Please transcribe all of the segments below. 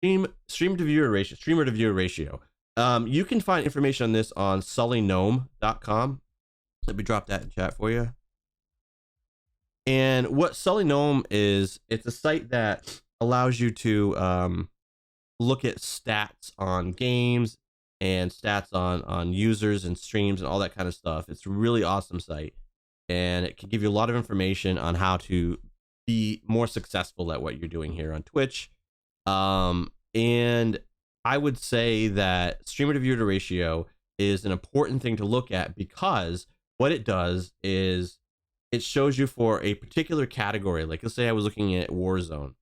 Streamer to viewer ratio. You can find information on this on sullygnome.com. Let me drop that in chat for you. And what Sully Gnome is, it's a site that allows you to look at stats on games and stats on users and streams and all that kind of stuff. It's a really awesome site, and it can give you a lot of information on how to be more successful at what you're doing here on Twitch. And I would say that streamer to viewer ratio is an important thing to look at, because what it does is it shows you for a particular category. Like, let's say I was looking at Warzone.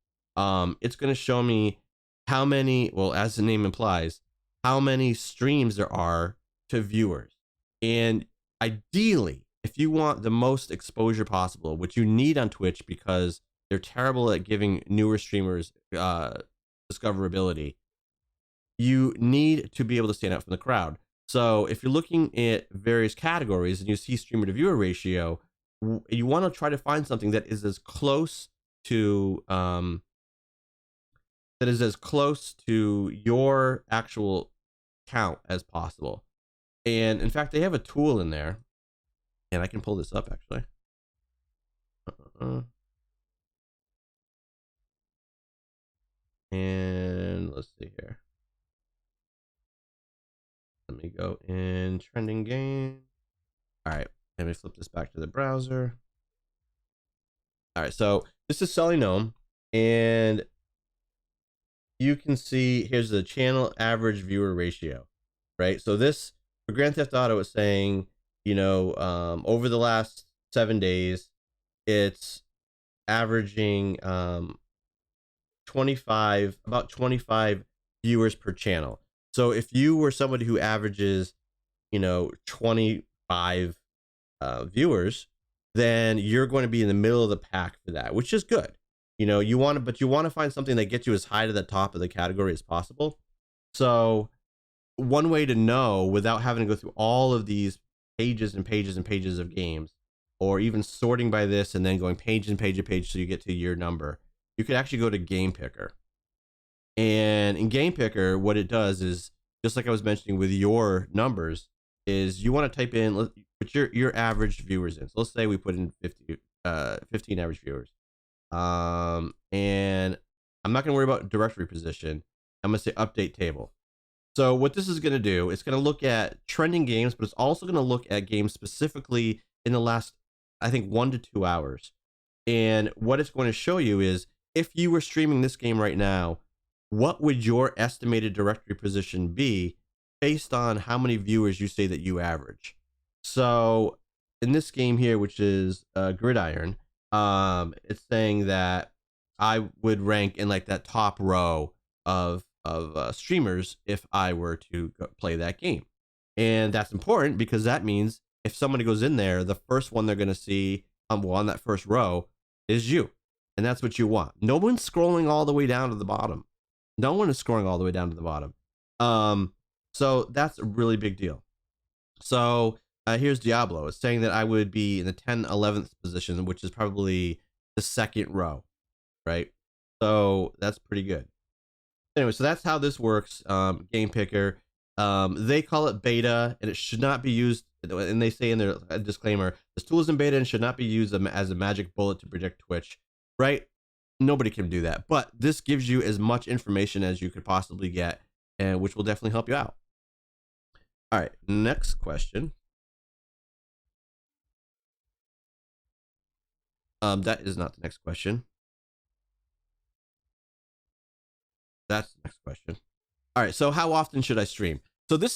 It's going to show me how many, well, as the name implies, how many streams there are to viewers. And ideally, if you want the most exposure possible, which you need on Twitch because they're terrible at giving newer streamers discoverability, you need to be able to stand out from the crowd. So if you're looking at various categories and you see streamer to viewer ratio, you want to try to find something that is as close to your actual count as possible. And in fact, they have a tool in there, and I can pull this up actually. And let's see here. Let me go in trending game. All right, let me flip this back to the browser. All right, so this is Sully Gnome, and you can see here's the channel average viewer ratio, right? So this for Grand Theft Auto is saying, you know, over the last 7 days, it's averaging about 25 viewers per channel. So if you were somebody who averages, you know, 25 viewers, then you're going to be in the middle of the pack for that, which is good. You know, you want to find something that gets you as high to the top of the category as possible. So one way to know without having to go through all of these pages and pages and pages of games, or even sorting by this and then going page and page and page so you get to your number, you could actually go to Game Picker. And in Game Picker, what it does is, just like I was mentioning with your numbers, is you want to type in, put your average viewers in. So let's say we put in 15 average viewers. And I'm not going to worry about directory position. I'm going to say update table. So what this is going to do, it's going to look at trending games, but it's also going to look at games specifically in the last, I think, 1 to 2 hours. And what it's going to show you is, if you were streaming this game right now, what would your estimated directory position be based on how many viewers you say that you average? So in this game here, which is Gridiron, it's saying that I would rank in like that top row of streamers if I were to play that game. And that's important because that means if somebody goes in there, the first one they're going to see on that first row is you. And that's what you want. No one's scrolling all the way down to the bottom. No one is scrolling all the way down to the bottom. So that's a really big deal. So here's Diablo. It's saying that I would be in the 11th position, which is probably the second row, right? So that's pretty good. Anyway, so that's how this works. Game Picker. They call it beta, and it should not be used. And they say in their disclaimer, this tool is in beta and should not be used as a magic bullet to predict Twitch, right? Nobody can do that, but this gives you as much information as you could possibly get, and which will definitely help you out. All right, next question. That is not the next question. That's the next question. All right, so how often should I stream? So this